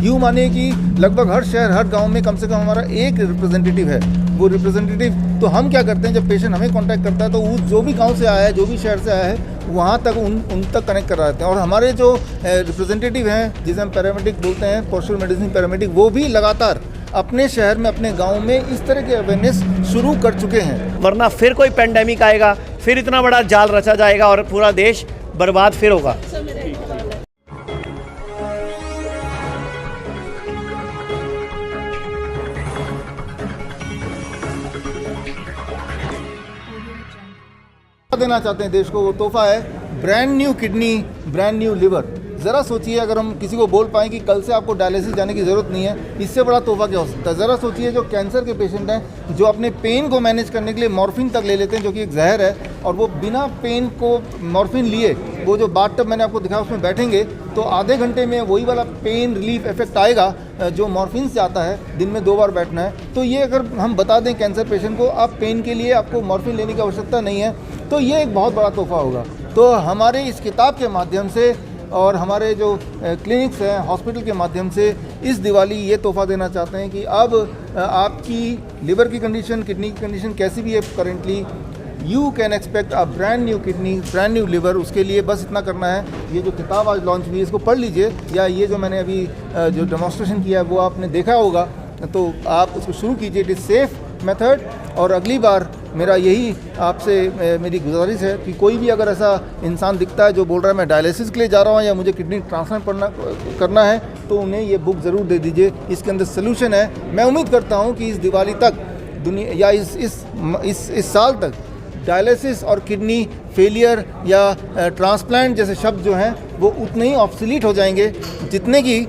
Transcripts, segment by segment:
यूँ मानिए कि लगभग हर शहर, हर गांव में कम से कम हमारा एक रिप्रेजेंटेटिव है। वो रिप्रेजेंटेटिव, तो हम क्या करते हैं, जब पेशेंट हमें कांटेक्ट करता है तो उस जो भी गांव से आया है, जो भी शहर से आया है, वहाँ तक उन तक कनेक्ट करा देते हैं। और हमारे जो रिप्रेजेंटेटिव हैं, जिसे हम पैरामेडिक बोलते हैं, पोस्टल मेडिसिन पैरामेडिक, वो भी लगातार अपने शहर में, अपने गांव में इस तरह के अवेयरनेस शुरू कर चुके हैं। वरना फिर कोई पेंडेमिक आएगा, फिर इतना बड़ा जाल रचा जाएगा और पूरा देश बर्बाद फिर होगा। देना चाहते हैं देश को, वो तोहफा है brand new kidney, brand new liver. ज़रा सोचिए, अगर हम किसी को बोल पाएँ कि कल से आपको डायलिसिस जाने की ज़रूरत नहीं है, इससे बड़ा तोहफा क्या हो सकता है। ज़रा सोचिए, जो कैंसर के पेशेंट हैं, जो अपने पेन को मैनेज करने के लिए मॉर्फिन तक ले लेते हैं, जो कि एक जहर है, और वो बिना पेन को मॉर्फिन लिए वो जो बाथटब मैंने आपको दिखाया उसमें बैठेंगे तो आधे घंटे में वही वाला पेन रिलीफ इफेक्ट आएगा जो मॉर्फिन से आता है। दिन में 2 बार बैठना है। तो ये अगर हम बता दें कैंसर पेशेंट को, आप पेन के लिए आपको मॉर्फिन लेने की आवश्यकता नहीं है, तो ये एक बहुत बड़ा तोहफा होगा। तो हमारे इस किताब के माध्यम से और हमारे जो क्लिनिक्स हैं, हॉस्पिटल के माध्यम से इस दिवाली ये तोहफा देना चाहते हैं कि अब आपकी लिवर की कंडीशन, किडनी की कंडीशन कैसी भी है currently, you can expect a brand new kidney, brand new liver. उसके लिए बस इतना करना है, ये जो किताब आज लॉन्च हुई है इसको पढ़ लीजिए, या ये जो मैंने अभी जो डेमोन्स्ट्रेशन किया है वो आपने देखा होगा, तो आप उसको शुरू कीजिए। It is safe method. और अगली बार मेरा यही आपसे मेरी गुजारिश है कि कोई भी अगर ऐसा इंसान दिखता है जो बोल रहा है मैं डायलिसिस के लिए जा रहा हूँ या मुझे किडनी ट्रांसप्लांट करना है, तो उन्हें ये बुक ज़रूर दे दीजिए। इसके अंदर सोल्यूशन है। मैं उम्मीद करता हूँ कि इस दिवाली तक दुनिया या इस साल तक डायलिसिस और किडनी फेलियर या ट्रांसप्लांट जैसे शब्द जो हैं वो उतने ही ऑब्सोलीट हो जाएंगे जितने कि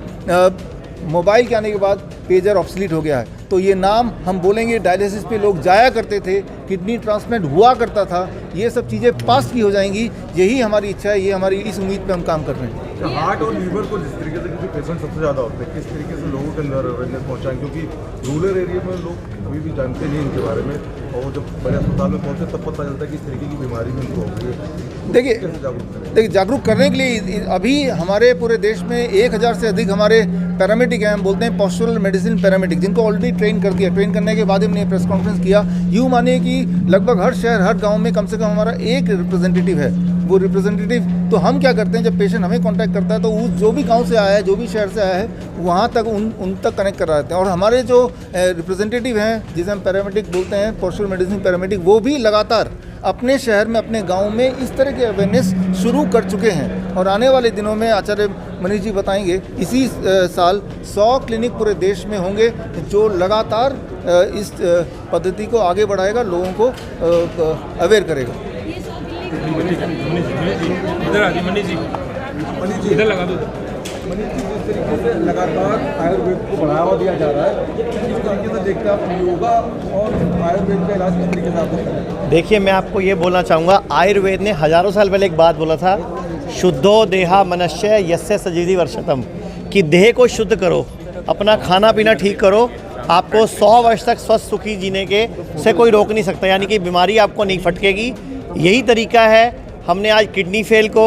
मोबाइल के आने के बाद पेजर ऑब्सोलीट हो गया है। तो ये नाम हम बोलेंगे, डायलिसिस पे लोग जाया करते थे, किडनी ट्रांसप्लांट हुआ करता था, ये सब चीज़ें पास की हो जाएंगी। यही हमारी इच्छा है, ये हमारी इस उम्मीद पे हम काम कर रहे हैं। हार्ट और लीवर को जिस तरीके से क्योंकि पेशेंट सबसे ज़्यादा होते हैं, किस तरीके से लोगों के अंदर अवेयरनेस पहुँचाएं, क्योंकि रूरल एरिया में लोग अभी भी जानते नहीं इनके बारे में, और जब बड़े अस्पताल में पहुँचे तब पता चलता है कि इस तरीके की बीमारी में उनको हो गई है। देखिए जागरूक करने के लिए अभी हमारे पूरे देश में 1000 से अधिक हमारे पैरामेडिक हैं, हम बोलते हैं पोस्टल मेडिसिन पैरामेडिक, जिनको ऑलरेडी ट्रेन कर दिया। ट्रेन करने के बाद हमने प्रेस कॉन्फ्रेंस किया। यूँ मानिए कि लगभग हर शहर, हर गांव में कम से कम हमारा एक रिप्रेजेंटेटिव है। वो रिप्रेजेंटेटिव, तो हम क्या करते हैं, जब पेशेंट हमें कांटेक्ट करता है तो उस जो भी गांव से आया है, जो भी शहर से आया है, वहाँ तक उन तक कनेक्ट करा देते हैं। और हमारे जो रिप्रेजेंटेटिव हैं, जिसे हम पैरामेडिक बोलते हैं, पोस्टल मेडिसिन पैरामेडिक, वो भी लगातार अपने शहर में, अपने गांव में इस तरह के अवेयरनेस शुरू कर चुके हैं। और आने वाले दिनों में आचार्य मनीष जी बताएंगे, इसी साल 100 क्लिनिक पूरे देश में होंगे जो लगातार इस पद्धति को आगे बढ़ाएगा, लोगों को अवेयर करेगा। इधर लगा दो। मनीष जी, जिस तरीके से लगातार आयुर्वेद को बढ़ावा दिया जा रहा है, किस तरीके से देखते हैं आप योगा और आयुर्वेद का इलाज किस तरीके से आप देखते हैं? देखिए, मैं आपको ये बोलना चाहूँगा, आयुर्वेद ने हज़ारों साल पहले एक बात बोला था, शुद्धो देहा मनुष्य यस्य सजीति वर्षतम, कि देह को शुद्ध करो, अपना खाना पीना ठीक करो, आपको 100 वर्ष तक स्वस्थ सुखी जीने के से कोई रोक नहीं सकता, यानी कि बीमारी आपको नहीं फटकेगी। यही तरीका है। हमने आज किडनी फेल को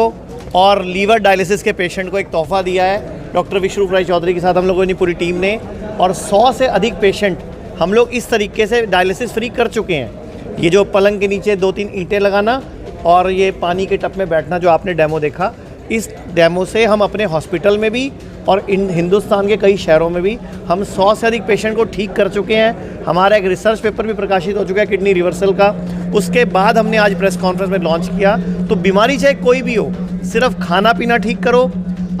और लीवर डायलिसिस के पेशेंट को एक तोहफा दिया है डॉक्टर विश्वरूप राय चौधरी के साथ हम लोगों ने, पूरी टीम ने, और 100 से अधिक पेशेंट हम लोग इस तरीके से डायलिसिस फ्री कर चुके हैं। ये जो पलंग के नीचे 2-3 ईंटें लगाना और ये पानी के टब में बैठना जो आपने डेमो देखा, इस डेमो से हम अपने हॉस्पिटल में भी और हिंदुस्तान के कई शहरों में भी हम 100 से अधिक पेशेंट को ठीक कर चुके हैं। हमारा एक रिसर्च पेपर भी प्रकाशित हो चुका है किडनी रिवर्सल का। उसके बाद हमने आज प्रेस कॉन्फ्रेंस में लॉन्च किया। तो बीमारी चाहे कोई भी हो, सिर्फ खाना पीना ठीक करो,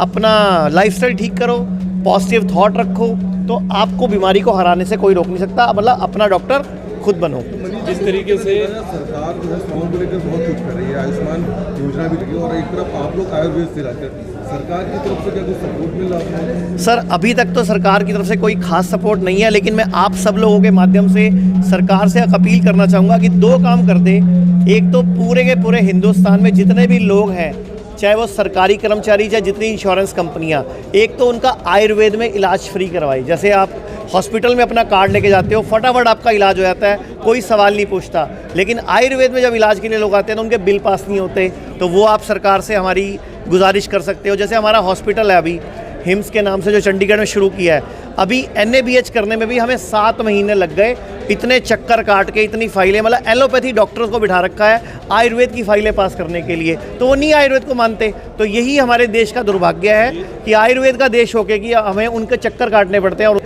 अपना लाइफस्टाइल ठीक करो, पॉजिटिव थॉट रखो, तो आपको बीमारी को हराने से कोई रोक नहीं सकता। मतलब अपना डॉक्टर खुद बनो। जिस तरीके से सरकार जो है स्वास्थ्य को लेकर बहुत कुछ कर रही है, आयुष्मान योजना भी लगी, और एक तरफ आप लोग आयुर्वेद से लाकर, सरकार की तरफ से क्या कुछ सपोर्ट मिल रहा है? सर, अभी तक तो सरकार की तरफ से कोई खास सपोर्ट नहीं है, लेकिन मैं आप सब लोगों के माध्यम से सरकार से अपील करना चाहूँगा कि 2 काम कर दे। एक तो पूरे के पूरे हिंदुस्तान में जितने भी लोग हैं, चाहे वो सरकारी कर्मचारी, चाहे जितनी इंश्योरेंस कंपनियां, एक तो उनका आयुर्वेद में इलाज फ्री करवाई। जैसे आप हॉस्पिटल में अपना कार्ड लेके जाते हो, फटाफट आपका इलाज हो जाता है, कोई सवाल नहीं पूछता। लेकिन आयुर्वेद में जब इलाज के लिए लोग आते हैं तो उनके बिल पास नहीं होते, तो वो आप सरकार से हमारी गुजारिश कर सकते हो। जैसे हमारा हॉस्पिटल है अभी हिम्स के नाम से जो चंडीगढ़ में शुरू किया है, अभी NABH करने में भी हमें 7 महीने लग गए, इतने चक्कर काट के, इतनी फाइलें, मतलब एलोपैथी डॉक्टर्स को बिठा रखा है आयुर्वेद की फाइलें पास करने के लिए, तो वो नहीं आयुर्वेद को मानते। तो यही हमारे देश का दुर्भाग्य है कि आयुर्वेद का देश होके कि हमें उनके चक्कर काटने पड़ते हैं और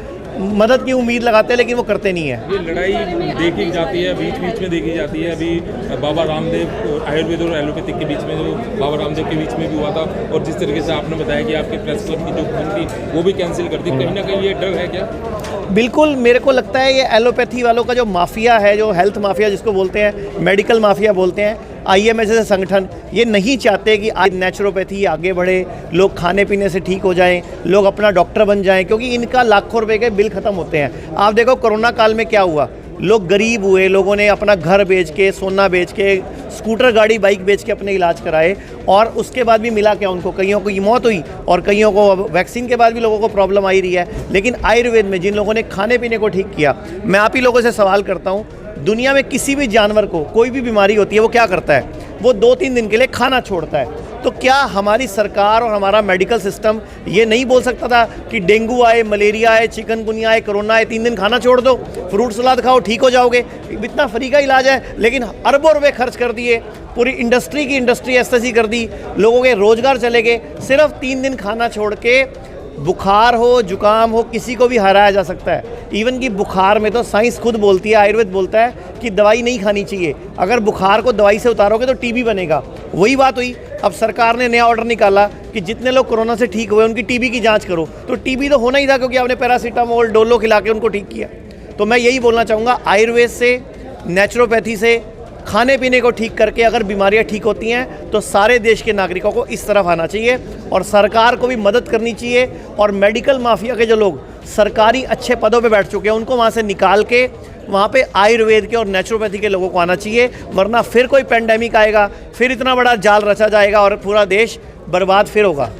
मदद की उम्मीद लगाते हैं, लेकिन वो करते नहीं है। ये लड़ाई देखी जाती है, बीच बीच में देखी जाती है। अभी बाबा रामदेव आयुर्वेद और एलोपैथिक के बीच में, जो बाबा रामदेव के बीच में भी हुआ था, और जिस तरीके से आपने बताया कि आपके प्रेस क्लब की जो बुक थी वो भी कैंसिल कर दी, कहीं ना कहीं ये डर है क्या? बिल्कुल, मेरे को लगता है ये एलोपैथी वालों का जो माफिया है, जो हेल्थ माफिया जिसको बोलते हैं, मेडिकल माफिया बोलते हैं, IMS जैसे संगठन ये नहीं चाहते कि आज नेचुरोपैथी आगे बढ़े, लोग खाने पीने से ठीक हो जाएं, लोग अपना डॉक्टर बन जाएं, क्योंकि इनका लाखों रुपए के बिल खत्म होते हैं। आप देखो कोरोना काल में क्या हुआ, लोग गरीब हुए, लोगों ने अपना घर बेच के, सोना बेच के, स्कूटर गाड़ी बाइक बेच के अपने इलाज कराए, और उसके बाद भी मिला क्या उनको? कईयों की मौत हुई और कईयों को वैक्सीन के बाद भी लोगों को प्रॉब्लम आई रही है। लेकिन आयुर्वेद में जिन लोगों ने खाने पीने को ठीक किया, मैं आप ही लोगों से सवाल करता हूँ, दुनिया में किसी भी जानवर को कोई भी बीमारी होती है, वो क्या करता है? वो 2-3 दिन के लिए खाना छोड़ता है। तो क्या हमारी सरकार और हमारा मेडिकल सिस्टम ये नहीं बोल सकता था कि डेंगू आए, मलेरिया आए, चिकनगुनिया आए, कोरोना आए, 3 दिन खाना छोड़ दो, फ्रूट सलाद खाओ, ठीक हो जाओगे? इतना फ्री का इलाज है, लेकिन अरबों रुपए खर्च कर दिए, पूरी इंडस्ट्री की इंडस्ट्री ऐसी कर दी, लोगों के रोजगार चले गए। सिर्फ 3 दिन खाना छोड़ के बुखार हो, जुकाम हो, किसी को भी हराया जा सकता है। इवन कि बुखार में तो साइंस खुद बोलती है, आयुर्वेद बोलता है कि दवाई नहीं खानी चाहिए। अगर बुखार को दवाई से उतारोगे तो TB बनेगा। वही बात हुई, अब सरकार ने नया ऑर्डर निकाला कि जितने लोग कोरोना से ठीक हुए उनकी TB की जांच करो, तो TB तो होना ही था, क्योंकि आपने पैरासीटामोल, डोलो खिला के उनको ठीक किया। तो मैं यही बोलना चाहूँगा, आयुर्वेद से, नेचुरोपैथी से, खाने पीने को ठीक करके अगर बीमारियां ठीक होती हैं तो सारे देश के नागरिकों को इस तरफ आना चाहिए, और सरकार को भी मदद करनी चाहिए। और मेडिकल माफिया के जो लोग सरकारी अच्छे पदों पे बैठ चुके हैं, उनको वहाँ से निकाल के वहाँ पे आयुर्वेद के और नेचुरोपैथी के लोगों को आना चाहिए, वरना फिर कोई पेंडेमिक आएगा, फिर इतना बड़ा जाल रचा जाएगा और पूरा देश बर्बाद फिर होगा।